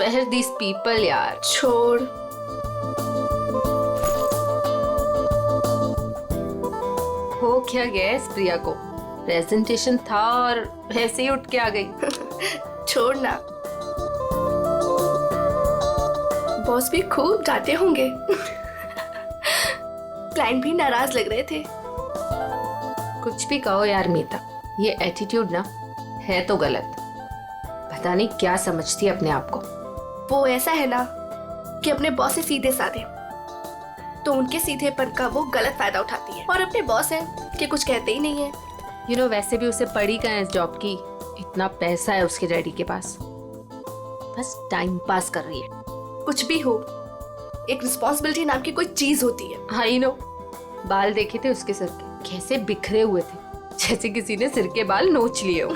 Spare these people यार। छोड़। हो क्या गया इस प्रिया को? प्रेजेंटेशन था और ऐसे ही उठ के आ गई। छोड़ ना। बॉस भी खूब डांटे होंगे। क्लाइंट भी नाराज लग रहे थे। कुछ भी कहो यार मीता, ये एटीट्यूड ना है तो गलत। पता नहीं क्या समझती है अपने आप को। वो ऐसा है ना कि अपने बॉस से सीधे साधे, तो उनके सीधेपन का वो गलत फायदा उठाती है। और अपने बॉस है कि कुछ कहते ही नहीं है। वैसे भी उसे पड़ी कहाँ है इस जॉब की? इतना पैसा है उसके डैडी के पास, बस टाइम पास कर रही है। कुछ भी हो, एक रिस्पॉन्सिबिलिटी नाम की कोई चीज होती है। I know. बाल देखे थे उसके सिर के, कैसे बिखरे हुए थे, जैसे किसी ने सिर के बाल नोच लिए हो।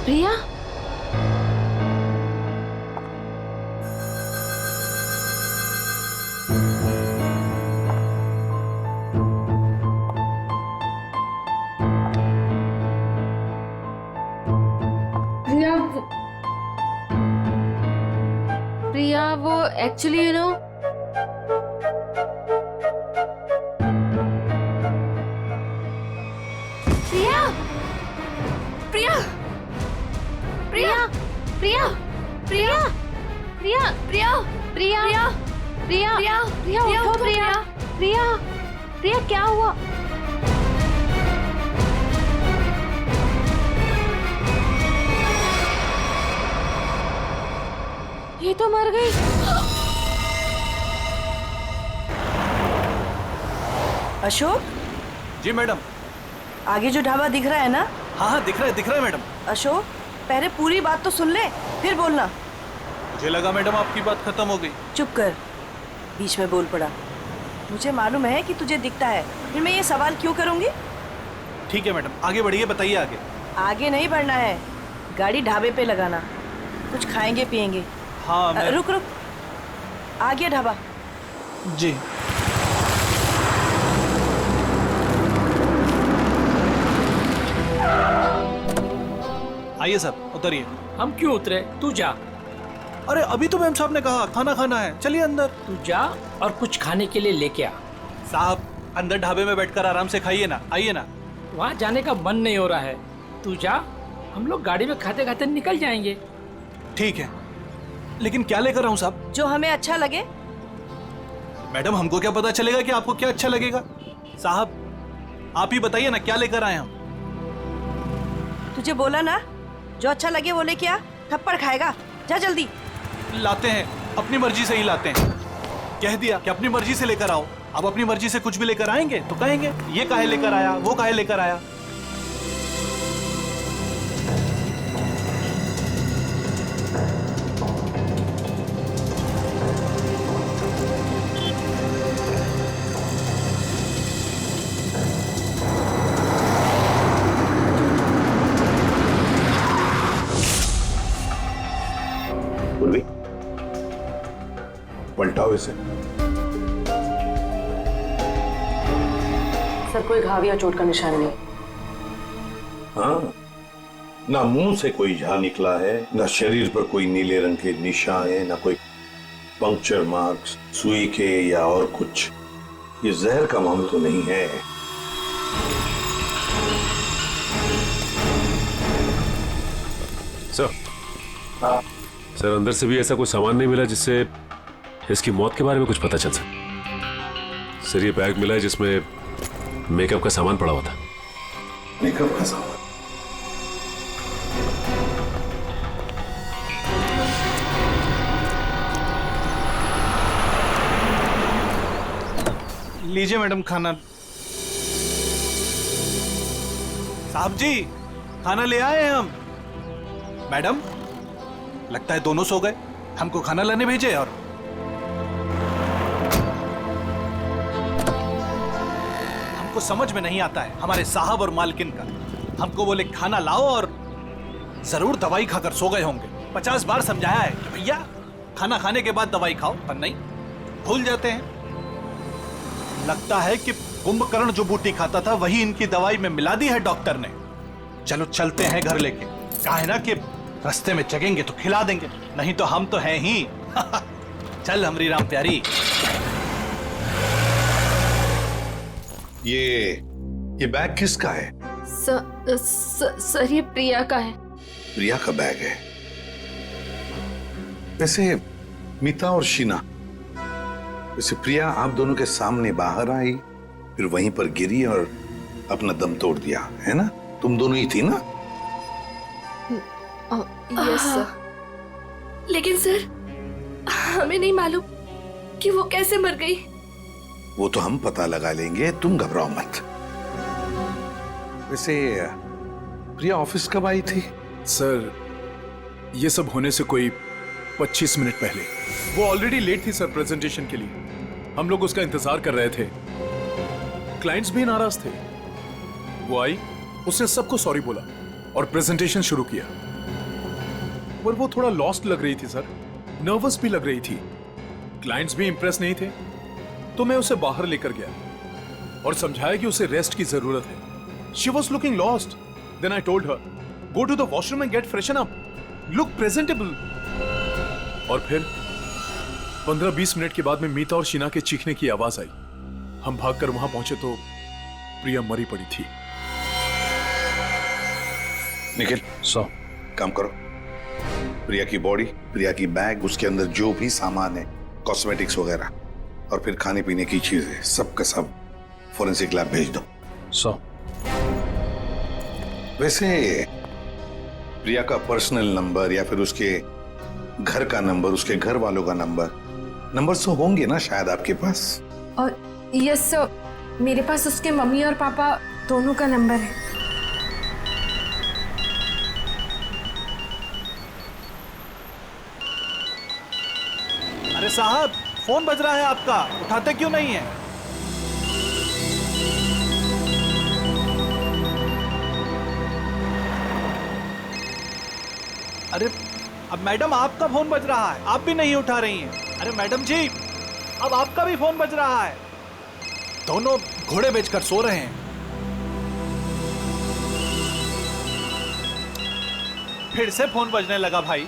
प्रिया, प्रिया वो एक्चुअली प्रिया, प्रिया, प्रिया, प्रिया, प्रिया, प्रिया, प्रिया, प्रिया, प्रिया, प्रिया, प्रिया, प्रिया, उठो प्रिया, प्रिया, प्रिया क्या हुआ? ये तो मर गई। अशोक, जी मैडम। आगे जो ढाबा दिख रहा है ना? हाँ हाँ दिख रहा है मैडम। अशोक, पहले पूरी बात तो सुन ले, फिर बोलना। मुझे लगा मैडम आपकी बात खत्म हो गई। चुप कर, बीच में बोल पड़ा। मुझे मालूम है कि तुझे दिखता है, फिर मैं ये सवाल क्यों करूंगी? ठीक है मैडम, आगे बढ़िए, बताइए आगे। आगे नहीं बढ़ना है, गाड़ी ढाबे पे लगाना, कुछ खाएंगे पिएंगे। हाँ मैं... रुक रुक, आ गया ढाबा। जी। आइए साहब, उतरिए। हम क्यों उतरे? तू जा। अरे अभी तो मैम साहब ने कहा खाना खाना है, चलिए अंदर। तू जा और कुछ खाने के लिए लेके आ। साहब अंदर ढाबे में बैठकर आराम से खाइए ना, आइए ना। वहाँ जाने का मन नहीं हो रहा है, तू जा, हम लोग गाड़ी में खाते खाते निकल जाएंगे। ठीक है, लेकिन क्या लेकर आऊं साहब? जो हमें अच्छा लगे। मैडम हमको क्या पता चलेगा कि आपको क्या अच्छा लगेगा? साहब आप ही बताइए ना, क्या लेकर आए हम? तुझे बोला ना, जो अच्छा लगे वो लेके आ, थप्पड़ खाएगा। जा जल्दी। लाते हैं, अपनी मर्जी से ही लाते हैं। कह दिया कि अपनी मर्जी से लेकर आओ। अब अपनी मर्जी से कुछ भी लेकर आएंगे तो कहेंगे ये काहे लेकर आया, वो काहे लेकर आया। पलटाओ इसे। सर, कोई घाव या चोट का निशान नहीं। हाँ, ना मुंह से कोई झाग निकला है, ना शरीर पर कोई नीले रंग के निशान है, ना कोई पंक्चर मार्क्स, सुई के या और कुछ। ये जहर का मामला तो नहीं है। सर, हाँ, सर अंदर से भी ऐसा कोई सामान नहीं मिला जिससे इसकी मौत के बारे में कुछ पता चल सके। सर ये बैग मिला है जिसमें मेकअप का सामान पड़ा हुआ था। मेकअप का सामान? लीजिए मैडम खाना। साहब जी खाना ले आए हैं हम। मैडम लगता है दोनों सो गए, हमको खाना लाने भेजे। और हमको समझ में नहीं आता है हमारे साहब और मालकिन का। हमको बोले खाना लाओ और जरूर दवाई खाकर सो गए होंगे। 50 बार समझाया है कि भैया खाना खाने के बाद दवाई खाओ, पर नहीं, भूल जाते हैं। लगता है कि कुंभकर्ण जो बूटी खाता था वही इनकी दवाई में मिला दी है डॉक्टर ने। चलो चलते हैं घर लेके। कहा है ना कि रास्ते में जगेंगे तो खिला देंगे, नहीं तो हम तो हैं ही। चल हमरी राम प्यारी। ये बैग किसका है? सर ये प्रिया का है। प्रिया का बैग है। वैसे मीता और शीना, वैसे प्रिया आप दोनों के सामने बाहर आई, फिर वहीं पर गिरी और अपना दम तोड़ दिया, है ना? तुम दोनों ही थी ना? Yes sir. लेकिन सर हमें नहीं मालूम कि वो कैसे मर गई। वो तो हम पता लगा लेंगे, तुम घबराओ मत। वैसे प्रिया ऑफिस कब आई थी? सर ये सब होने से कोई 25 मिनट पहले। वो ऑलरेडी लेट थी सर प्रेजेंटेशन के लिए। हम लोग उसका इंतजार कर रहे थे। क्लाइंट्स भी नाराज थे। वो आई, उसने सबको सॉरी बोला और प्रेजेंटेशन शुरू किया। पर वो थोड़ा लॉस्ट लग रही थी सर, नर्वस भी लग रही थी। क्लाइंट्स भी इंप्रेस नहीं थे, तो मैं उसे बाहर लेकर गया और समझाया कि उसे रेस्ट की जरूरत है। She was looking lost. Then I told her, go to the washroom and get freshen up. Look presentable. और फिर 15-20 मिनट के बाद में मीता और शीना के चीखने की आवाज आई। हम भागकर वहां पहुंचे तो प्रिया मरी पड़ी थी। निखिल, काम करो। प्रिया की बॉडी, प्रिया की बैग, उसके अंदर जो भी सामान है, कॉस्मेटिक्स वगैरह, और फिर खाने पीने की चीजें, सब का सब फोरेंसिक लैब भेज दो। वैसे प्रिया का पर्सनल नंबर या फिर उसके घर का नंबर, उसके घर वालों का नंबर तो होंगे ना शायद आपके पास? और यस सर, मेरे पास उसके मम्मी और पापा दोनों का नंबर है। अरे साहब, फोन बज रहा है आपका, उठाते क्यों नहीं है? अरे अब मैडम आपका फोन बज रहा है, आप भी नहीं उठा रही हैं। अरे मैडम जी, अब आपका भी फोन बज रहा है। दोनों घोड़े बेचकर सो रहे हैं। फिर से फोन बजने लगा भाई।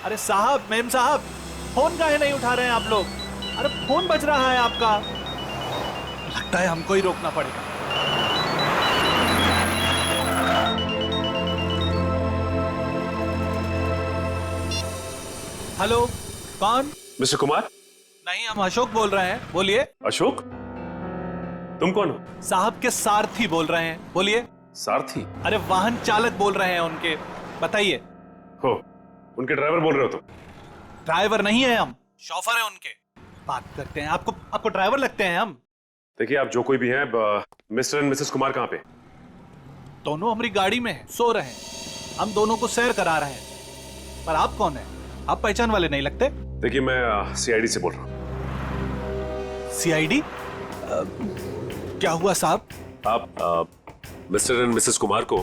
अरे साहब, मेम साहब, फोन काहे नहीं उठा रहे हैं आप लोग? अरे फोन बज रहा है आपका। लगता है हमको ही रोकना पड़ेगा। हेलो, कौन? मिस्टर कुमार? नहीं, हम अशोक बोल रहे हैं, बोलिए। अशोक? तुम कौन हो? साहब के सारथी बोल रहे हैं, बोलिए। सारथी? अरे वाहन चालक बोल रहे हैं उनके, बताइए। हो, उनके ड्राइवर बोल रहे हो तुम? ड्राइवर नहीं है हम, शॉफर है उनके। बात करते हैं, आपको ड्राइवर लगते हैं हम? देखिए, आप जो कोई भी हैं, मिस्टर एंड मिसेस कुमार कहाँ पे? दोनों हमारी गाड़ी में हैं, सो रहे हैं। हम दोनों को सैर करा रहे हैं। पर आप कौन है? आप पहचान वाले नहीं लगते। देखिए, मैं सीआईडी से बोल रहा हूँ। सीआईडी? क्या हुआ साहब? आप मिस्टर एंड मिसेस कुमार को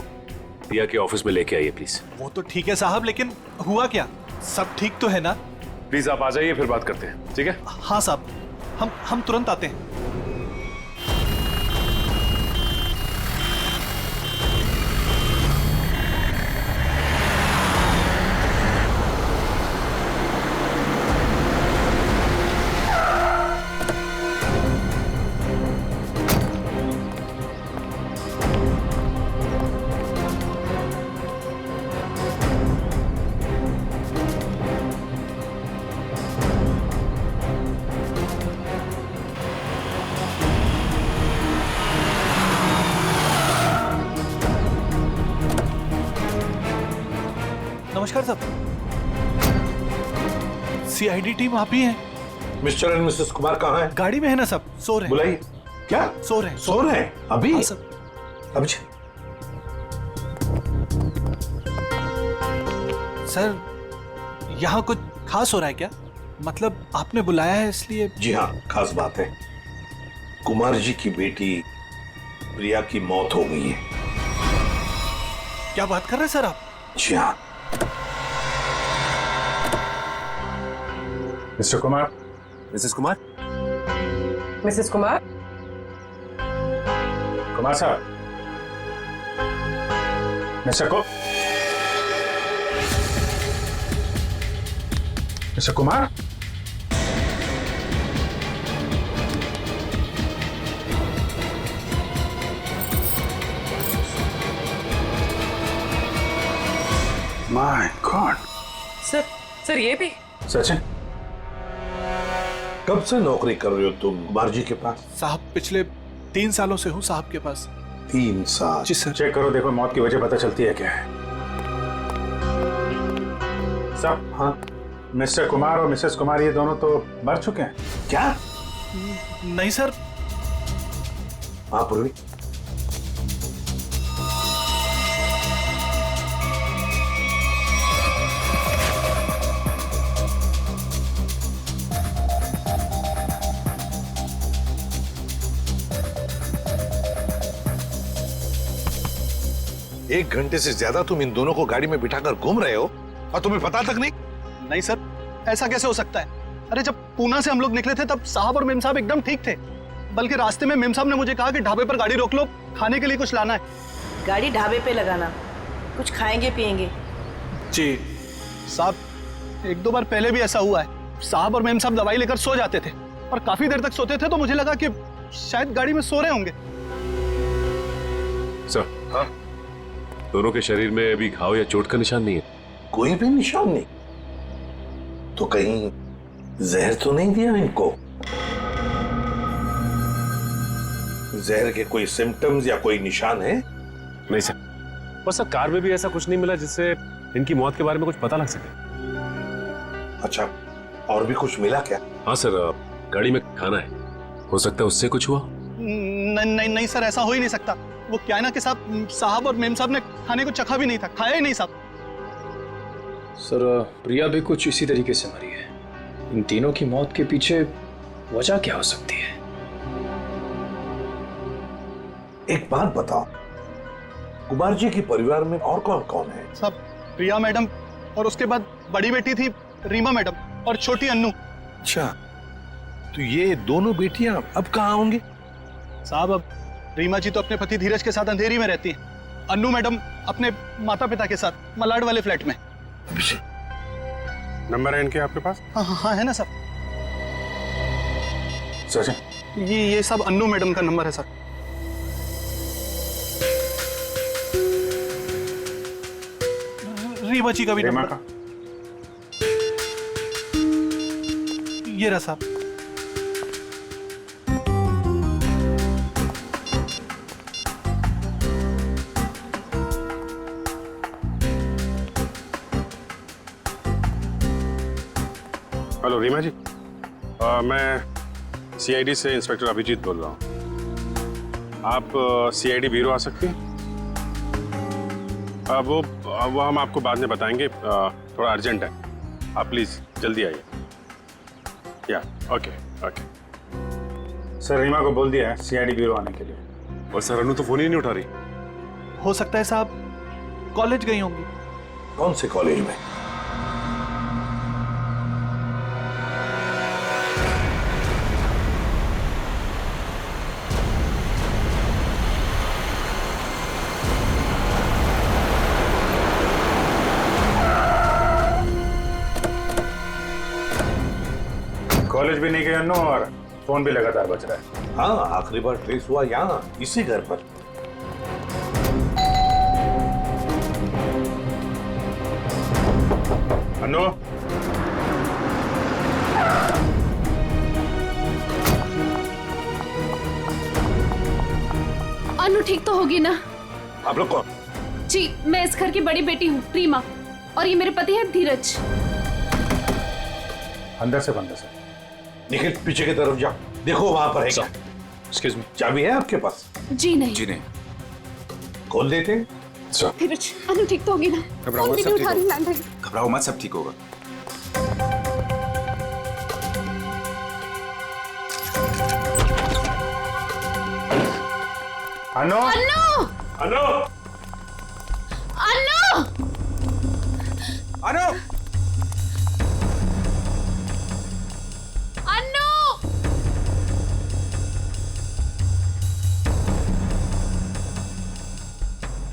प्रिया के ऑफिस में लेके आइए प्लीज। वो तो ठीक है साहब, लेकिन हुआ क्या? सब ठीक तो है ना? प्लीज आप आ जाइए, फिर बात करते हैं, ठीक है? हाँ साहब, हम तुरंत आते हैं। नमस्कार साहब, सीआईडी टीम आप ही हैं? मिस्टर एंड मिसेस कुमार कहाँ हैं? गाड़ी में है ना सब, सो रहे हैं। बुलाइए। क्या? सो रहे हैं। सो रहे हैं अभी? हाँ सर। अभी सर, यहाँ कुछ खास हो रहा है क्या? मतलब आपने बुलाया है इसलिए? जी हाँ, खास बात है। कुमार जी की बेटी प्रिया की मौत हो गई है। क्या बात कर रहे हैं सर आप? जी हाँ। Mr Kumar. Mrs Kumar. Mrs Kumar. Kumar साहब। Mr Kumar. My God. Sir ये भी। सचिन, कब से नौकरी कर रहे हो तुम कुमार जी के पास? साहब पिछले 3 सालों से हूँ साहब के पास। 3 साल? जी सर। चेक करो, देखो मौत की वजह पता चलती है क्या है। साहब, हाँ। मिस्टर कुमार और मिसेस कुमार ये दोनों तो मर चुके हैं। क्या? नहीं सर। हाँ पूर्वी। एक घंटे से ज्यादा तुम इन दोनों को गाड़ी में बिठाकर घूम रहे हो और तुम्हें पता तक नहीं? नहीं सर, ऐसा कैसे हो सकता है? अरे जब पूना से हम लोग निकले थे तब साहब और मेम साहब एकदम ठीक थे। बल्कि रास्ते में मेम साहब ने मुझे कहा कि ढाबे पर गाड़ी रोक लो, खाने के लिए कुछ लाना है। गाड़ी ढाबे पे लगाना, कुछ खाएंगे पिएंगे। जी साहब, 1-2 बार पहले भी ऐसा हुआ है। साहब और मेम साहब दवाई लेकर सो जाते थे और काफी देर तक सोते थे, तो मुझे लगा कि शायद गाड़ी में सो रहे होंगे। सर, हाँ? दोनों के शरीर में अभी घाव या चोट का निशान नहीं है। कोई भी निशान नहीं? तो कहीं जहर तो नहीं दिया इनको? जहर के कोई सिम्टम्स या कोई निशान है? नहीं सर, बस सर कार में भी ऐसा कुछ नहीं मिला जिससे इनकी मौत के बारे में कुछ पता लग सके। अच्छा, और भी कुछ मिला क्या? हाँ सर, गाड़ी में खाना है, हो सकता है उससे कुछ हुआ। नहीं सर, ऐसा हो ही नहीं सकता। वो क्या है ना कि साहब और मेम साहब ने खाने को चखा भी नहीं था, खाया ही नहीं साहब। सर, प्रिया भी कुछ इसी तरीके से मरी है। इन तीनों की मौत के पीछे वजह क्या हो सकती है? एक बात बताओ, कुमार जी के परिवार में और कौन कौन है? साहब, प्रिया मैडम और उसके बाद बड़ी बेटी थी रीमा मैडम और छोटी अन्नू। अच्छा, तो ये दोनों बेटियां अब कहाँ होंगी? साहब, अब रीमा जी तो अपने पति धीरज के साथ अंधेरी में रहती हैं। अन्नू मैडम अपने माता पिता के साथ मलाड वाले फ्लैट में। नंबर है इनके आपके पास? हाँ है ना सर। सचिन, ये सब अन्नू मैडम का नंबर है सर। रीमा जी का भी रीमा नंबर। का? ये रहा साहब। हेलो रीमा जी, मैं सीआईडी से इंस्पेक्टर अभिजीत बोल रहा हूँ। आप सीआईडी ब्यूरो आ सकती हैं? वो हम आपको बाद में बताएंगे, थोड़ा अर्जेंट है। आप प्लीज़ जल्दी आइए। या ओके। सर, रीमा को बोल दिया है सीआईडी ब्यूरो आने के लिए। और सर, अनु तो फोन ही नहीं उठा रही। हो सकता है साहब कॉलेज गई होंगी। कौन से कॉलेज में? कॉलेज भी नहीं गए अन्नू और फोन भी लगातार बज रहा है। हाँ, आखिरी बार ट्रेस हुआ यहाँ, इसी घर पर। अन्नू, अनु ठीक तो होगी ना? आप लोग कौन? जी, मैं इस घर की बड़ी बेटी हूँ रीमा, और ये मेरे पति है धीरज। अंदर से निखिल, पीछे की तरफ जाओ, देखो वहां पर है क्या। एक्सक्यूज मी, चाबी है आपके पास? जी नहीं। जी नहीं। खोल देते हैं। धीरज, अनु ठीक तो होगी ना? फोन भी नहीं उठा रही, लैंडलाइन। घबराओ मत, सब ठीक होगा। अनु! अनु! अनु! अनु! अनु!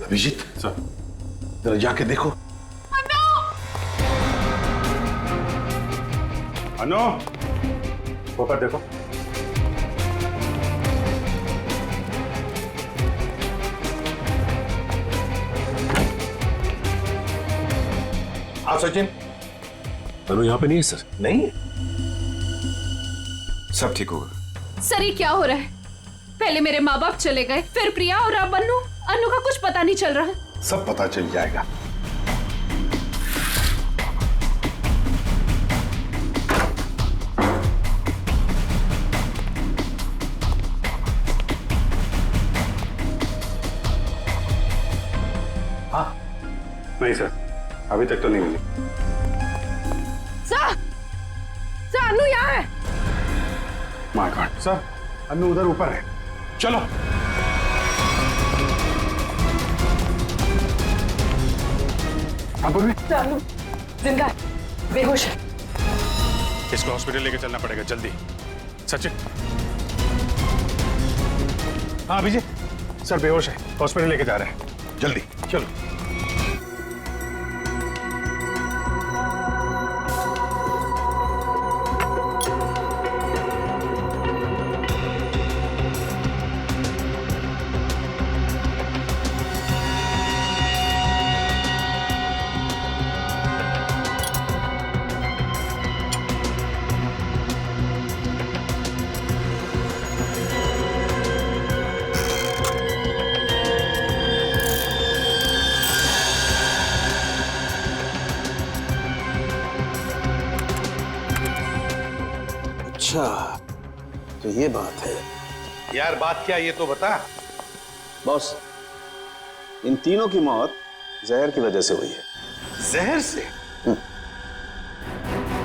अभिजीत सर, जरा जाके देखो। अनु, ऊपर देखो। हाँ सचिन। अनु यहाँ पे नहीं है सर। नहीं, सब ठीक होगा। सर ये क्या हो रहा है? पहले मेरे माँ बाप चले गए, फिर प्रिया और अब अनु का कुछ पता नहीं चल रहा है। सब पता चल जाएगा। हाँ नहीं सर, अभी तक तो नहीं मिली। सर अनु यहाँ है। माय गॉड सर, अनु उधर ऊपर है। चलो। अनु जिंदा है, बेहोश है। इसको हॉस्पिटल लेके चलना पड़ेगा जल्दी। सचिन। हाँ अभिजीत सर बेहोश है, हॉस्पिटल लेके जा रहे हैं, जल्दी चलो। अच्छा, तो ये बात है। यार बात क्या, ये तो बता। बॉस, इन तीनों की मौत जहर की वजह से हुई है। जहर से?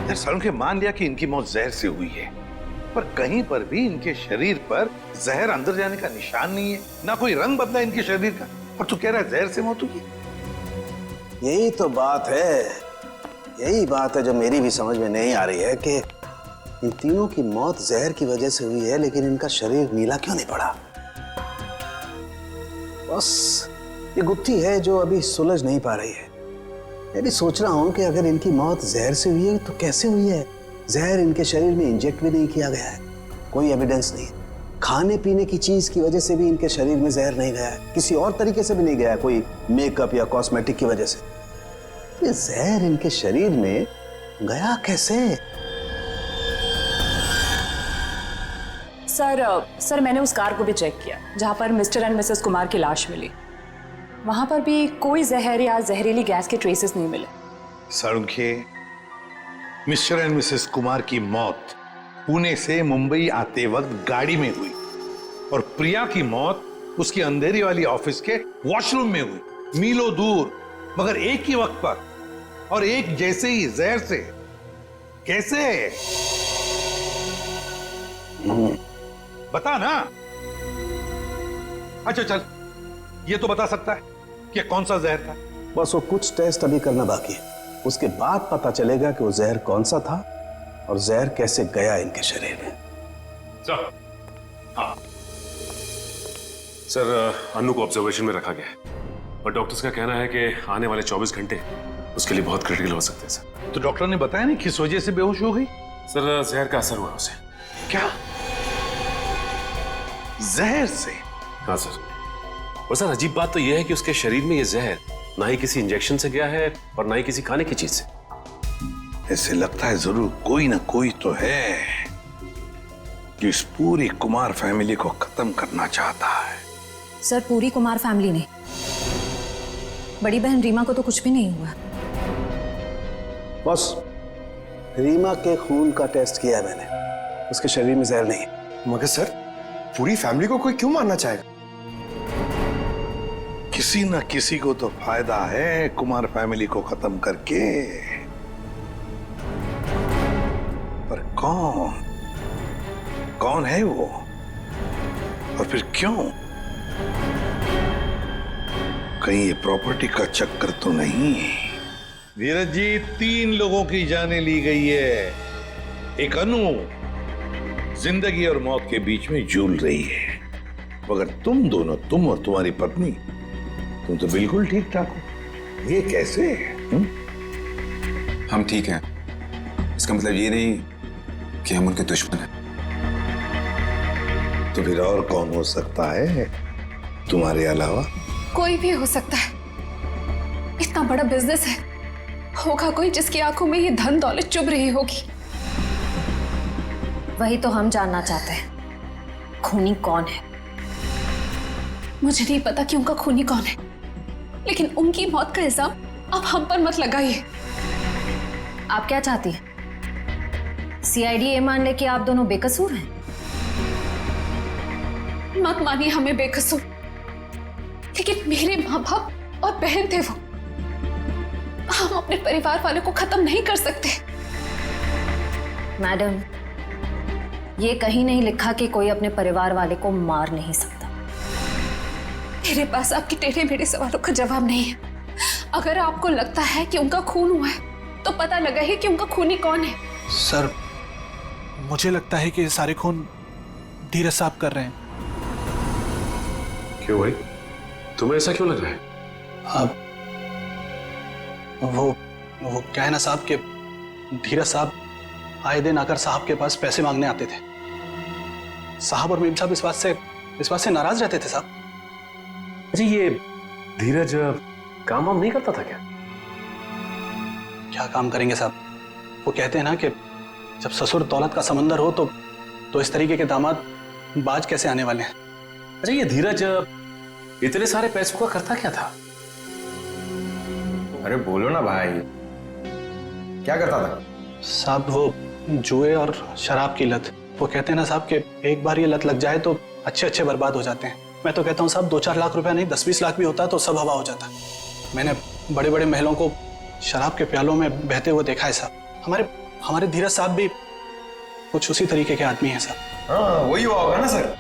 यार सालुंखे मान लिया कि इनकी मौत जहर से हुई है, पर कहीं पर भी इनके शरीर पर जहर अंदर जाने का निशान नहीं है, ना कोई रंग बदला इनके शरीर का, और तू कह रहा है जहर से मौत हुई है? यही तो बात है, यही बात है जो मेरी भी समझ में नहीं आ रही है कि इन तीनों की मौत जहर की वजह से हुई है, लेकिन इनका शरीर नीला क्यों नहीं पड़ा? बस ये गुत्थी है जो अभी सुलझ नहीं पा रही है। मैं भी सोच रहा हूं कि अगर इनकी मौत जहर से हुई है तो कैसे हुई है? जहर इनके शरीर में इंजेक्ट भी नहीं किया गया है, कोई एविडेंस नहीं। खाने पीने की चीज की वजह से भी इनके शरीर में जहर नहीं गया है, किसी और तरीके से भी नहीं गया है, कोई मेकअप या कॉस्मेटिक की वजह से। ये जहर इनके शरीर में गया कैसे? सर मैंने उस कार को भी चेक किया जहां पर मिस्टर एंड मिसेस कुमार की लाश मिली। वहां पर भी कोई जहर या जहरीली गैस के ट्रेसेस नहीं मिले। Salunkhe, mister and Mrs Kumar की मौत पुणे से मुंबई आते वक्त गाड़ी में हुई, और प्रिया की मौत उसकी अंधेरी वाली ऑफिस के वॉशरूम में हुई, मीलों दूर, मगर एक ही वक्त पर और एक जैसे ही जहर से। कैसे? बता ना। अच्छा चल, ये तो बता सकता है कि कौन सा जहर था? बस वो कुछ टेस्ट अभी करना बाकी है, उसके बाद पता चलेगा कि वो जहर कौन सा था और जहर कैसे गया इनके शरीर में। सर, हाँ सर, अनु को ऑब्जर्वेशन में रखा गया है और डॉक्टर्स का कहना है कि आने वाले 24 घंटे उसके लिए बहुत क्रिटिकल हो सकते हैं सर। तो डॉक्टर ने बताया नहीं किस वजह से बेहोश हो गई? सर जहर का असर हुआ उसे। क्या? जहर से? हाँ सर। और सर अजीब बात तो यह है कि उसके शरीर में यह जहर ना ही किसी इंजेक्शन से गया है और ना ही किसी खाने की चीज से। ऐसे लगता है जरूर कोई ना कोई तो है जो इस पूरी कुमार फैमिली को खत्म करना चाहता है। सर पूरी कुमार फैमिली ने, बड़ी बहन रीमा को तो कुछ भी नहीं हुआ। बस रीमा के खून का टेस्ट किया है मैंने, उसके शरीर में जहर नहीं है। मगर सर पूरी फैमिली को कोई क्यों मारना चाहेगा? किसी ना किसी को तो फायदा है कुमार फैमिली को खत्म करके, पर कौन? कौन है वो और फिर क्यों? कहीं ये प्रॉपर्टी का चक्कर तो नहीं? धीरज जी, 3 लोगों की जानें ली गई है। एक अनु जिंदगी और मौत के बीच में झूल रही है, मगर तुम दोनों, तुम और तुम्हारी पत्नी, तुम तो बिल्कुल ठीक ठाक हो। ये कैसे? हम ठीक हैं, इसका मतलब ये नहीं कि हम उनके दुश्मन हैं। तो फिर और कौन हो सकता है तुम्हारे अलावा? कोई भी हो सकता है। इतना बड़ा बिजनेस है, होगा कोई जिसकी आंखों में ये धन दौलत चुभ रही होगी। वही तो हम जानना चाहते हैं, खूनी कौन है? मुझे नहीं पता कि उनका खूनी कौन है, लेकिन उनकी मौत का इल्जाम अब हम पर मत लगाइए। आप क्या चाहती हैं? सीआईडी ये मान ले कि आप दोनों बेकसूर हैं? मत मानिए हमें बेकसूर, लेकिन मेरे माँ बाप और बहन थे वो। हम अपने परिवार वालों को खत्म नहीं कर सकते। मैडम, ये कहीं नहीं लिखा कि कोई अपने परिवार वाले को मार नहीं सकता। मेरे पास आपके टेढ़े मेढ़े सवालों का जवाब नहीं है। अगर आपको लगता है कि उनका खून हुआ है, तो पता लगा है कि उनका खूनी कौन है। सर, मुझे लगता है कि सारे खून धीरज साहब कर रहे हैं। क्यों भाई, तुम्हें ऐसा क्यों लग रहा है? अब वो क्या है ना साहब के धीरज साहब आए दिन आकर साहब के पास पैसे मांगने आते थे। साहब और मीम साहब इस बात से नाराज रहते थे साहब। जी, ये धीरज काम वाम नहीं करता था क्या? क्या काम करेंगे साहब? वो कहते हैं ना कि जब ससुर दौलत का समंदर हो तो इस तरीके के दामाद बाज कैसे आने वाले हैं। अच्छा, ये धीरज इतने सारे पैसों का करता क्या था? अरे बोलो ना भाई, क्या करता था? साहब वो जुए और शराब की लत। वो कहते हैं ना साहब कि एक बार ये लत लग जाए तो अच्छे बर्बाद हो जाते हैं। मैं तो कहता हूँ साहब 2-4 लाख रुपया नहीं, 10-20 लाख भी होता तो सब हवा हो जाता। मैंने बड़े बड़े महलों को शराब के प्यालों में बहते हुए देखा है साहब। हमारे धीरज साहब भी कुछ उसी तरीके के आदमी हैं साहब। हाँ, वही हुआ होगा ना सर।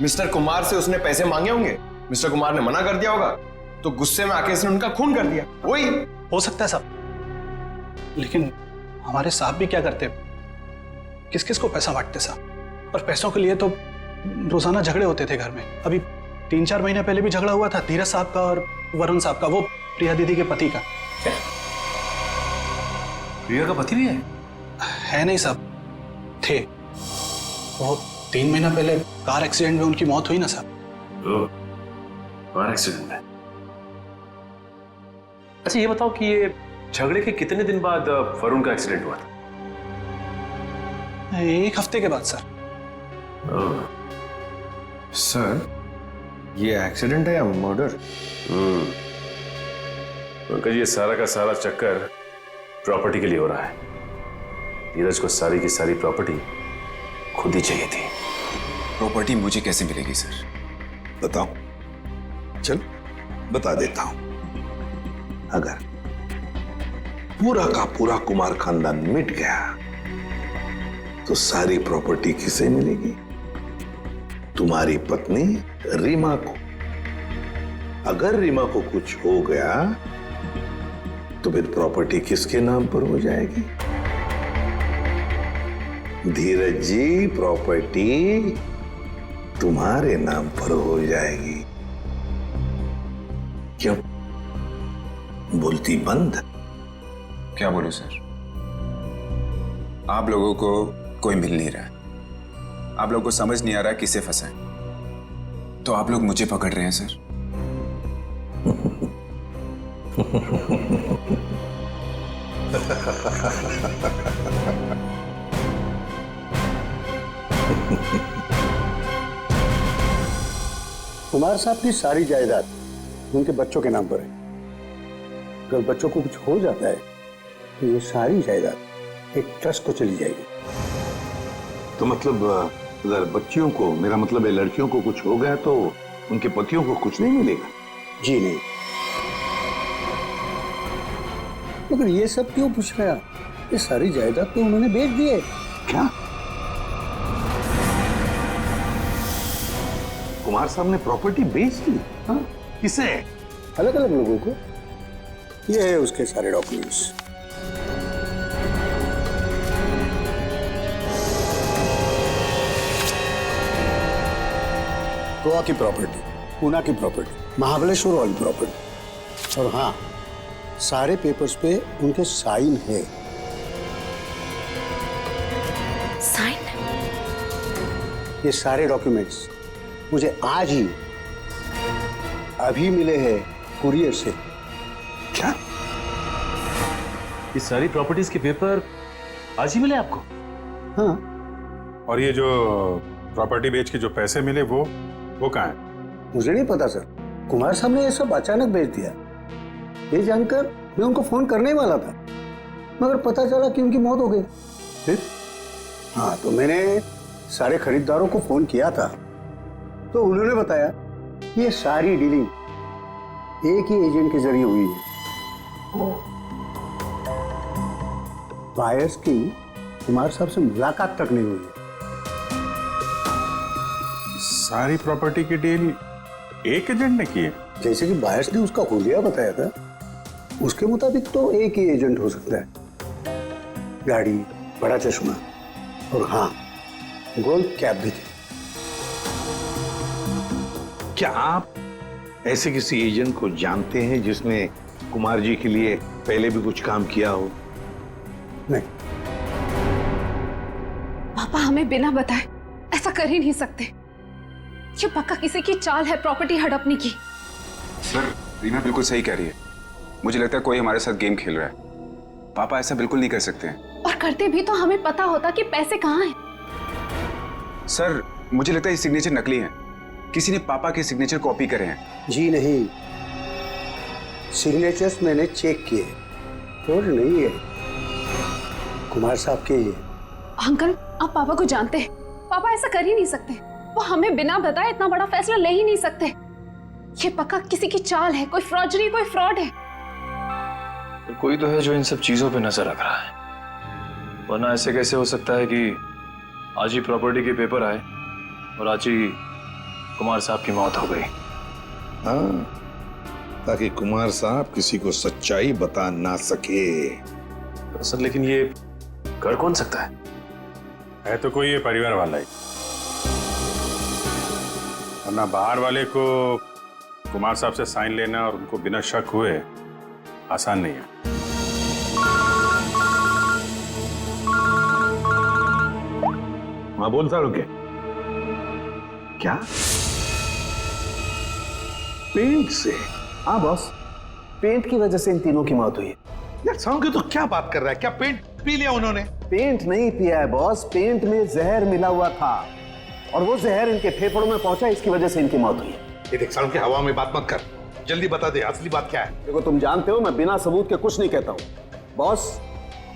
मिस्टर कुमार से उसने पैसे मांगे होंगे, मिस्टर कुमार ने मना कर दिया होगा, तो गुस्से में आके इसने उनका खून कर दिया। वही हो सकता है साहब, लेकिन हमारे साहब भी क्या करते, किस किस को पैसा बांटते साहब। और पैसों के लिए तो रोजाना झगड़े होते थे घर में। अभी 3-4 महीने पहले भी झगड़ा हुआ था धीरज साहब का और वरुण साहब का, वो प्रिया दीदी के पति का। क्या? प्रिया का पति भी है नहीं साहब, थे। वो 3 महीना पहले कार एक्सीडेंट में उनकी मौत हुई ना साहब। कार एक्सीडेंट में? अच्छा, ये बताओ कि ये झगड़े के कितने दिन बाद वरुण का एक्सीडेंट हुआ था? 1 हफ्ते के बाद सर। सर, ये एक्सीडेंट है या मर्डर? पंकज, ये सारा का सारा चक्कर प्रॉपर्टी के लिए हो रहा है। धीरज को सारी की सारी प्रॉपर्टी खुद ही चाहिए थी। प्रॉपर्टी मुझे कैसे मिलेगी सर? बताओ, चल बता देता हूं। अगर पूरा का पूरा कुमार खानदान मिट गया तो सारी प्रॉपर्टी किसे मिलेगी? तुम्हारी पत्नी रीमा को। अगर रीमा को कुछ हो गया तो फिर प्रॉपर्टी किसके नाम पर हो जाएगी? धीरज जी, प्रॉपर्टी तुम्हारे नाम पर हो जाएगी। क्यों बोलती बंद? क्या बोलूं सर? आप लोगों को कोई मिल नहीं रहा है, आप लोगों को समझ नहीं आ रहा किसे फंसाएं, तो आप लोग मुझे पकड़ रहे हैं सर। कुमार साहब की सारी जायदाद उनके बच्चों के नाम पर है। अगर बच्चों को कुछ हो जाता है तो ये सारी जायदाद एक ट्रस्ट को चली जाएगी। तो मतलब अगर बच्चियों को, मेरा मतलब है लड़कियों को कुछ हो गया तो उनके पतियों को कुछ नहीं मिलेगा? जी नहीं। मगर ये सब क्यों पूछ रहे हैं? ये सारी जायदाद तो उन्होंने बेच दी है। क्या? कुमार साहब ने प्रॉपर्टी बेच दी? हाँ? किसे? अलग अलग लोगों को। ये है उसके सारे डॉक्यूमेंट्स। गोवा की प्रॉपर्टी, पूना की प्रॉपर्टी, महाबलेश्वर वाली प्रॉपर्टी, और हाँ, सारे पेपर्स पे उनके साइन है। साइन? ये सारे डॉक्यूमेंट्स मुझे आज ही अभी मिले हैं कुरियर से। क्या? ये सारी प्रॉपर्टीज के पेपर आज ही मिले आपको? हाँ। और ये जो प्रॉपर्टी बेच के जो पैसे मिले वो कहाँ है? मुझे नहीं पता सर, कुमार साहब ने ये सब अचानक भेज दिया। ये जानकर मैं उनको फोन करने वाला था, मगर पता चला कि उनकी मौत हो गई। फिर हाँ, तो मैंने सारे खरीदारों को फोन किया था, तो उन्होंने बताया कि ये सारी डीलिंग एक ही एजेंट के जरिए हुई है। बायर्स की कुमार साहब से मुलाकात तक नहीं हुई है। सारी प्रॉपर्टी की डील एक एजेंट ने की है? जैसे कि बायर्स ने उसका हुलिया बताया था, उसके मुताबिक तो एक ही एजेंट हो सकता है। गाड़ी, बड़ा चश्मा और हाँ, गोल्ड कैप भी थी। क्या आप ऐसे किसी एजेंट को जानते हैं जिसने कुमार जी के लिए पहले भी कुछ काम किया हो? नहीं। पापा हमें बिना बताए ऐसा कर ही नहीं सकते। ये पक्का किसी की चाल है प्रॉपर्टी हड़पने की। सर, रीना बिल्कुल सही कह रही है। मुझे लगता है कोई हमारे साथ गेम खेल रहा है। पापा ऐसा बिल्कुल नहीं कर सकते हैं। और करते भी तो हमें पता होता कि पैसे कहाँ हैं। सर, मुझे लगता है ये सिग्नेचर नकली है। किसी ने पापा के सिग्नेचर कॉपी करे हैं। जी नहीं, सिग्नेचर्स मैंने चेक किए, और नहीं है, कुमार साहब के ही है। अंकल, आप पापा को जानते हैं। पापा ऐसा कर ही नहीं सकते। वो हमें बिना बताए इतना बड़ा फैसला ले ही नहीं सकते। ये पक्का किसी की चाल है, कोई फ्रॉडरी, कोई फ्रॉड है। कोई तो है जो इन सब चीजों पे नजर रख रहा है, वरना ऐसे कैसे हो सकता है कि आज ही प्रॉपर्टी के पेपर आए और आज ही कुमार साहब की मौत हो गई। हाँ, ताकि कुमार साहब किसी को सच्चाई बता ना सके। सर, लेकिन ये कर कौन सकता है तो कोई ये परिवार वाला ही, वरना बाहर वाले को कुमार साहब से साइन लेना और उनको बिना शक हुए आसान नहीं है। हाँ, बोल सारू के क्या? पेंट से? हाँ बॉस, पेंट की वजह से इन तीनों की मौत हुई है। यार सारू के तो क्या बात कर रहा है? क्या पेंट पी लिया उन्होंने? पेंट नहीं पिया है बॉस, पेंट में जहर मिला हुआ था और वो जहर इनके फेफड़ों में पहुंचा, इसकी वजह से इनकी मौत हुई है। ये देख सारू के, हवा में बात मत कर, जल्दी बता दे असली बात क्या है। देखो, तुम जानते हो मैं बिना सबूत के कुछ नहीं कहता हूँ। बॉस,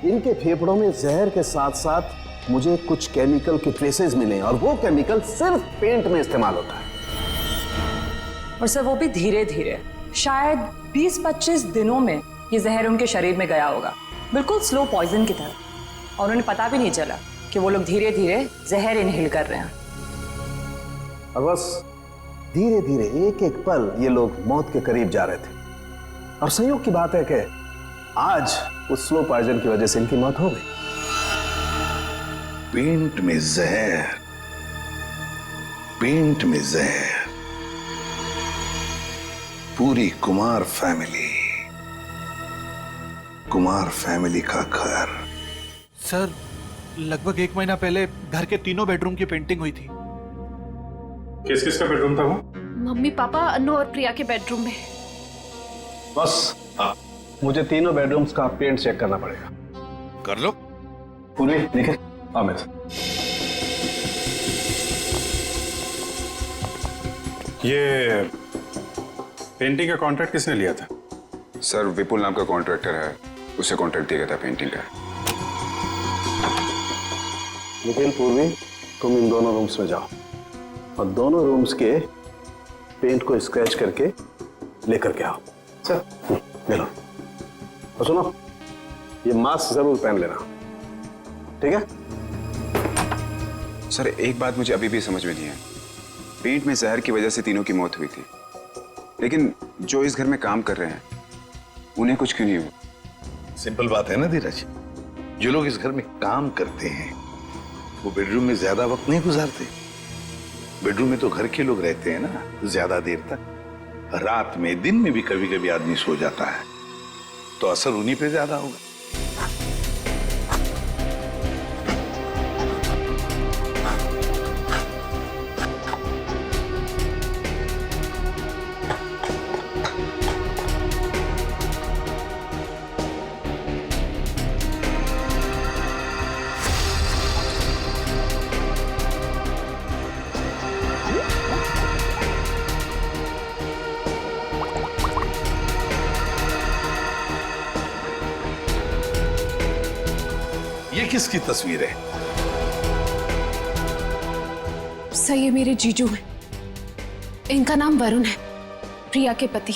इनके फेफड़ों में जहर के साथ साथ मुझे कुछ केमिकल के ट्रेसेस मिले, और वो केमिकल सिर्फ पेंट में इस्तेमाल होता है। और सर, वो भी धीरे धीरे, शायद 20-25 दिनों में ये जहर उनके शरीर में गया होगा, बिल्कुल स्लो पॉइजन की तरह, और उन्हें पता भी नहीं चला कि वो लोग धीरे धीरे जहर इनहेल कर रहे हैं। और बस धीरे धीरे एक एक पल ये लोग मौत के करीब जा रहे थे, और संयोग की बात है कि आज उस स्लो पॉइजन की वजह से इनकी मौत हो गई। पेंट में जहर, पेंट में जहर, पूरी कुमार फैमिली का घर। सर, लगभग 1 महीना पहले घर के तीनों बेडरूम की पेंटिंग हुई थी। किस किस का बेडरूम था वो? मम्मी, पापा, अनु और प्रिया के बेडरूम में। बस मुझे तीनों बेडरूम्स का पेंट चेक करना पड़ेगा। कर लो। पूरी लिखे। अमित, ये पेंटिंग का कॉन्ट्रैक्ट किसने लिया था? सर, विपुल नाम का कॉन्ट्रैक्टर है, उसे कॉन्ट्रैक्ट दिया गया था पेंटिंग का। निखिल, पूर्वी, तुम इन दोनों रूम्स में जाओ और दोनों रूम्स के पेंट को स्क्रैच करके लेकर के आओ। सर, ले लो। और सुनो, ये मास्क जरूर पहन लेना, ठीक है? सर, एक बात मुझे अभी भी समझ में नहीं है। पेंट में जहर की वजह से तीनों की मौत हुई थी, लेकिन जो इस घर में काम कर रहे हैं उन्हें कुछ क्यों नहीं हुआ? सिंपल बात है ना धीरज, जो लोग इस घर में काम करते हैं वो बेडरूम में ज्यादा वक्त नहीं गुजारते। बेडरूम में तो घर के लोग रहते हैं ना ज्यादा देर तक। रात में दिन में भी कभी कभी आदमी सो जाता है, तो असर उन्हीं पे ज्यादा होगा। ये किसकी तस्वीर है? सर ये मेरे जीजू हैं। इनका नाम वरुण है, प्रिया के पति।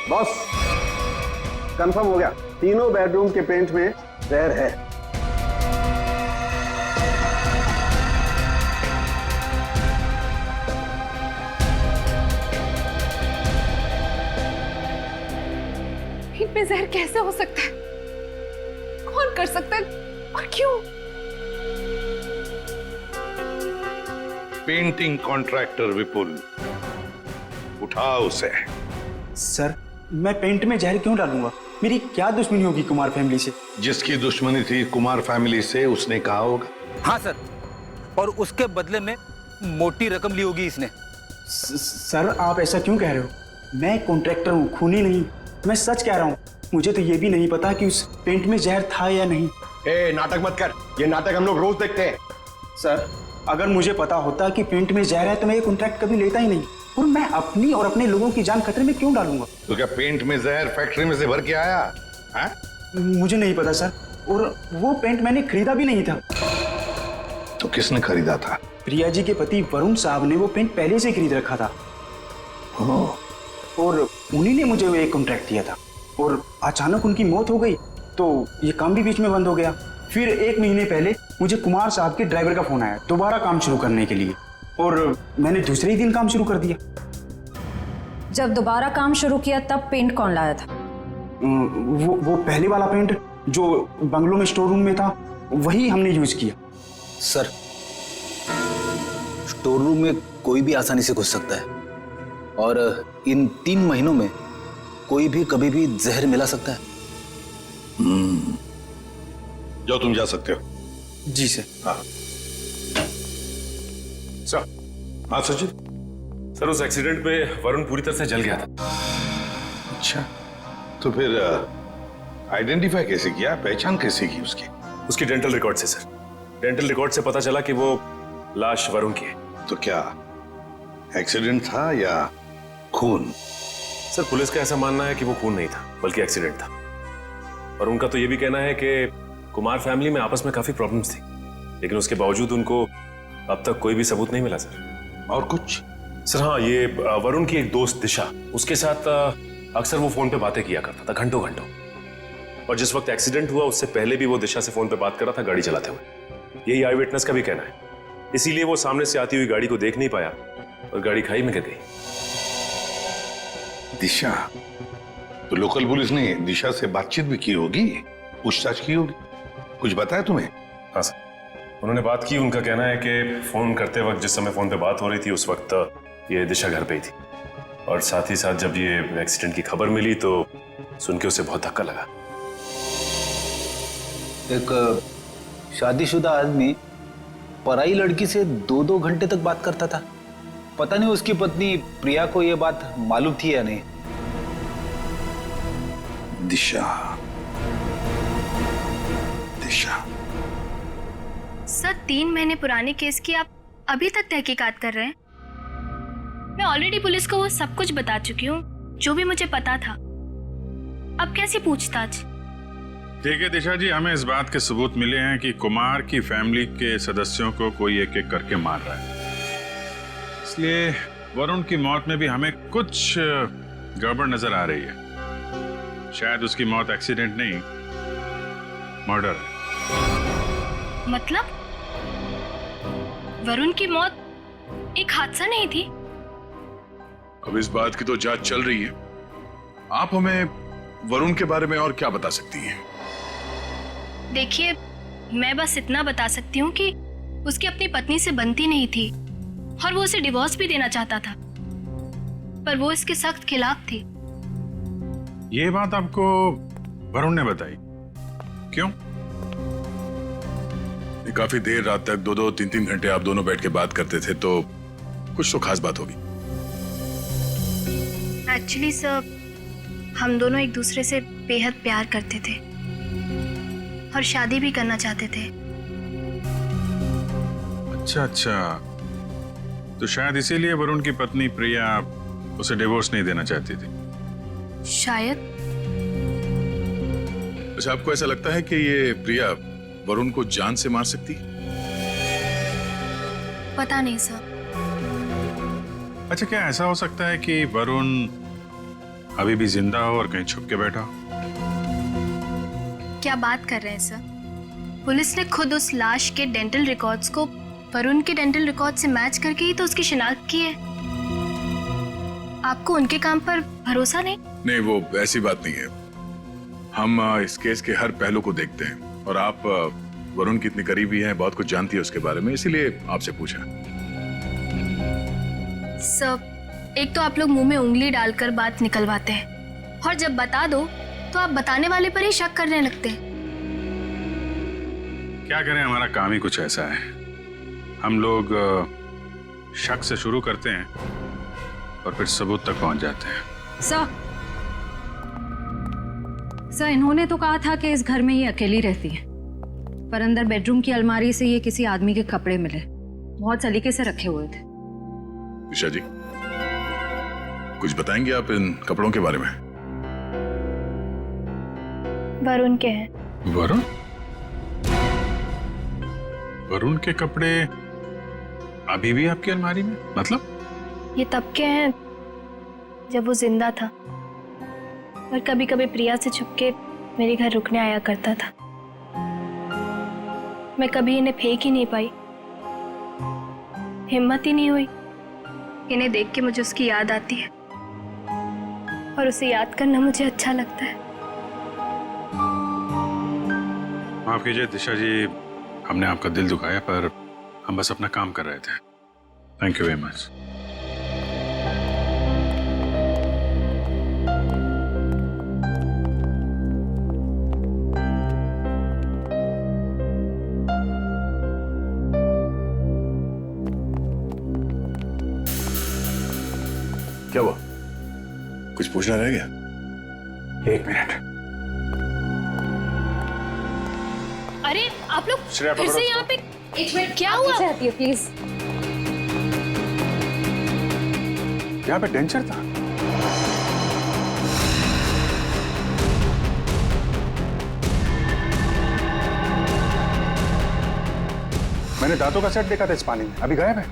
बॉस कंफर्म हो गया, तीनों बेडरूम के पेंट में जहर है। इनमें जहर कैसे हो सकता है? कौन कर सकता है और क्यों? पेंटिंग कॉन्ट्रैक्टर विपुल, उठाओ उसे। सर मैं पेंट में जहर क्यों डालूंगा? मेरी क्या दुश्मनी होगी कुमार फैमिली से? जिसकी दुश्मनी थी कुमार फैमिली से उसने कहा होगा। हाँ सर, और उसके बदले में मोटी रकम ली होगी इसने। सर आप ऐसा क्यों कह रहे हो? मैं कॉन्ट्रैक्टर हूँ, खूनी नहीं। मैं सच कह रहा हूँ। मुझे तो ये भी नहीं पता कि उस पेंट में जहर था या नहीं। नाटक मत कर, ये नाटक हम लोग रोज देखते हैं। सर अगर मुझे पता होता कि पेंट में जहर है तो मैं ये कॉन्ट्रैक्ट कभी लेता ही नहीं। और मैं अपनी और अपने लोगों की जान खतरे में क्यों डालूंगा? तो क्या पेंट में जहर फैक्ट्री में से भर के आया है? मुझे नहीं पता सर, और वो पेंट मैंने खरीदा भी नहीं था। तो किसने खरीदा था? प्रिया जी के पति वरुण साहब ने वो पेंट पहले से खरीद रखा था। और उन्हीं ने मुझे वो एक कॉन्ट्रैक्ट दिया था। और अचानक उनकी मौत हो गई तो ये काम भी बीच में बंद हो गया। फिर 1 महीने पहले मुझे कुमार साहब के ड्राइवर का फोन आया दोबारा काम शुरू करने के लिए, और मैंने दूसरे ही दिन काम शुरू कर दिया। जब दोबारा काम शुरू किया तब पेंट कौन लाया था? वो पहले वाला पेंट जो बंगलों में स्टोर रूम में था वही हमने यूज किया। सर स्टोर रूम में कोई भी आसानी से घुस सकता है, और इन 3 महीनों में कोई भी कभी भी जहर मिला सकता है। जाओ तुम जा सकते हो। जी सर। हाँ सर। हाँ सचिन। सर उस एक्सीडेंट में वरुण पूरी तरह से जल गया था। अच्छा, तो फिर आइडेंटिफाई कैसे किया, पहचान कैसे की उसकी? उसकी डेंटल रिकॉर्ड से सर। डेंटल रिकॉर्ड से पता चला कि वो लाश वरुण की है। तो क्या एक्सीडेंट था या खून? सर पुलिस का ऐसा मानना है कि वो खून नहीं था बल्कि एक्सीडेंट था। और उनका तो ये भी कहना है कि कुमार फैमिली में आपस में काफी प्रॉब्लम्स थी, लेकिन उसके बावजूद उनको अब तक कोई भी सबूत नहीं मिला सर। और कुछ? सर हाँ, ये वरुण की एक दोस्त दिशा, उसके साथ अक्सर वो फोन पे बातें किया करता था घंटों घंटों। और जिस वक्त एक्सीडेंट हुआ उससे पहले भी वो दिशा से फोन पे बात कर रहा था गाड़ी चलाते हुए। यही आई विटनेस का भी कहना है। इसीलिए वो सामने से आती हुई गाड़ी को देख नहीं पाया और गाड़ी खाई में गिर गई। दिशा? तो लोकल पुलिस ने दिशा से बातचीत भी की होगी, पूछताछ की होगी। कुछ बताया तुम्हें? हाँ सर, उन्होंने बात की। उनका कहना है कि फोन करते वक्त जिस समय फोन पे बात हो रही थी उस वक्त ये दिशा घर पे ही थी, और साथ ही साथ जब ये एक्सीडेंट की खबर मिली तो सुन के उसे बहुत धक्का लगा। एक शादीशुदा आदमी पराई लड़की से 2-2 घंटे तक बात करता था। पता नहीं उसकी पत्नी प्रिया को यह बात मालूम थी या नहीं। दिशा, दिशा। सर 3 महीने पुराने केस की आप अभी तक तहकीकात कर रहे हैं? मैं ऑलरेडी पुलिस को वो सब कुछ बता चुकी हूँ जो भी मुझे पता था। अब कैसी पूछताछ? देखिए दिशा जी, हमें इस बात के सबूत मिले हैं कि कुमार की फैमिली के सदस्यों को कोई एक एक करके मार रहा है। इसलिए वरुण की मौत में भी हमें कुछ गड़बड़ नजर आ रही है। शायद उसकी मौत एक्सीडेंट नहीं, मर्डर है। मतलब वरुण की मौत एक हादसा नहीं थी? अब इस बात की तो जांच चल रही है। आप हमें वरुण के बारे में और क्या बता सकती हैं? देखिए, मैं बस इतना बता सकती हूँ कि उसकी अपनी पत्नी से बनती नहीं थी और वो उसे डिवोर्स भी देना चाहता था, पर वो इसके सख्त खिलाफ थी। ये बात आपको वरुण ने बताई? क्यों? काफी देर रात तक 2-3 घंटे आप दोनों बैठ के बात करते थे, तो कुछ तो खास बात होगी। एक्चुअली सर, हम दोनों एक दूसरे से बेहद प्यार करते थे और शादी भी करना चाहते थे। अच्छा, तो शायद इसीलिए वरुण की पत्नी प्रिया उसे डिवोर्स नहीं देना चाहती थी। शायद। अच्छा, आपको ऐसा लगता है कि ये प्रिया वरुण को जान से मार सकती? पता नहीं सर। अच्छा, क्या ऐसा हो सकता है कि वरुण अभी भी जिंदा हो और कहीं छुप के बैठा हो? क्या बात कर रहे हैं सर? पुलिस ने खुद उस लाश के डेंटल रिकॉर्ड्स को वरुण के डेंटल रिकॉर्ड से मैच करके ही तो उसकी शिनाख्त की है। आपको उनके काम पर भरोसा नहीं? नहीं, वो ऐसी बात नहीं है। हम इस केस के हर पहलू को देखते हैं, और आप वरुण की इतनी करीबी हैं, बहुत कुछ जानती है उसके बारे में, इसीलिए आपसे पूछा। सर, एक तो आप लोग मुंह में उंगली डालकर बात निकलवाते हैं, और जब बता दो तो आप बताने वाले पर ही शक करने लगते हैं। क्या करें, हमारा काम ही कुछ ऐसा है। हम लोग शक से शुरू करते हैं और फिर सबूत तक पहुंच जाते हैं। सर, इन्होंने तो कहा था कि इस घर में ये अकेली रहती है, पर अंदर बेडरूम की अलमारी से ये किसी आदमी के कपड़े मिले, बहुत सलीके से रखे हुए थे। दिशा जी, कुछ बताएंगे आप इन कपड़ों के बारे में? वरुण के हैं। वरुण के कपड़े अभी भी आपकी अलमारी में? मतलब? ये तब के हैं जब वो जिंदा था और कभी कभी प्रिया से छुपके मेरे घर रुकने आया करता था। मैं कभी इन्हें फेंक ही नहीं पाई, हिम्मत ही नहीं हुई। इन्हें देख के मुझे उसकी याद आती है और उसे याद करना मुझे अच्छा लगता है। माफ कीजिए दिशा जी, हमने आपका दिल दुखाया, पर हम बस अपना काम कर रहे थे। Thank you very much. क्या हुआ? कुछ पूछना रह गया? 1 मिनट। अरे आप लोग श्रेया, फिर पकड़ो से यहाँ पे? एक मिनट, क्या हुआ? प्लीज। यहाँ पे डेंचर था। मैंने दांतों का सेट देखा था इस पानी में, अभी गायब है।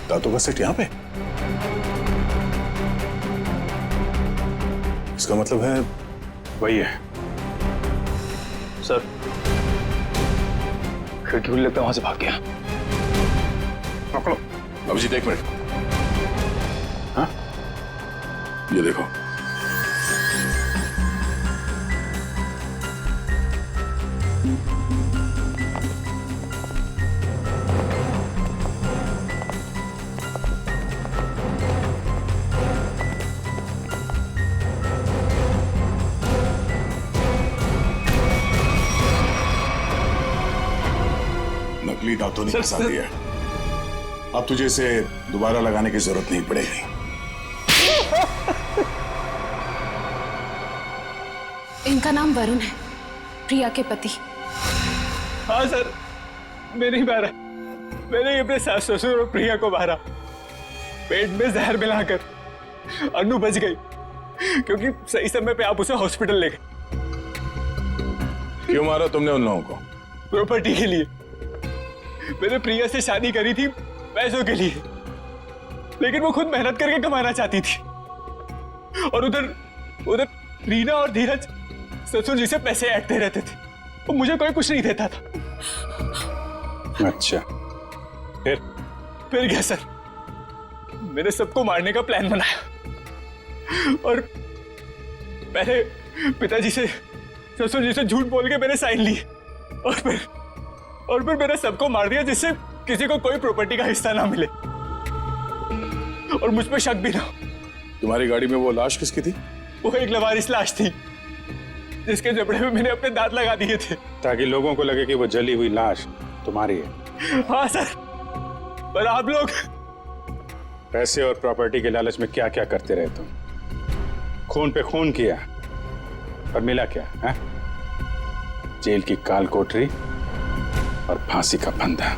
दांतों का सेट यहाँ पे? इसका मतलब है वही है। सर, खिड़की खुली, लगता है वहां से भाग गया। पकड़ो। अभिजीत, 1 मिनट। हाँ, ये देखो। नकली दांतों ने फंसा दिया। अब तुझे इसे दोबारा लगाने की जरूरत नहीं पड़ेगी। इनका नाम वरुण है, प्रिया के पति। हाँ सर, मैं नहीं मारा। मैंने अपने सास ससुर और प्रिया को मारा, पेट में जहर मिलाकर। अनु बच गई क्योंकि सही समय पे आप उसे हॉस्पिटल ले गए। क्यों मारा तुमने उन लोगों को? प्रॉपर्टी के लिए। मैंने प्रिया से शादी करी थी पैसों के लिए, लेकिन वो खुद मेहनत करके कमाना चाहती थी। और उधर उधर रीना और धीरज ससुर जी से पैसे ऐंठते रहते थे और मुझे कोई कुछ नहीं देता था। अच्छा, फिर क्या सर, मैंने सबको मारने का प्लान बनाया और पहले पिताजी से ससुर जी से झूठ बोल के मैंने साइन लिए और फिर मैंने सबको मार दिया जिससे किसी को कोई प्रॉपर्टी का हिस्सा ना मिले और मुझ पे शक भी ना हो। तुम्हारी गाड़ी में वो लाश किसकी थी? वो एक लवारिस लाश थी जिसके जबड़े में मैंने अपने दांत लगा दिए थे ताकि लोगों को लगे कि वो जली हुई लाश तुम्हारी है। हाँ सर, पर आप लोग पैसे और प्रॉपर्टी के लालच में क्या क्या करते रहे तुम? खून पे खून किया और मिला क्या है? जेल की काल कोठरी और फांसी का फंदा।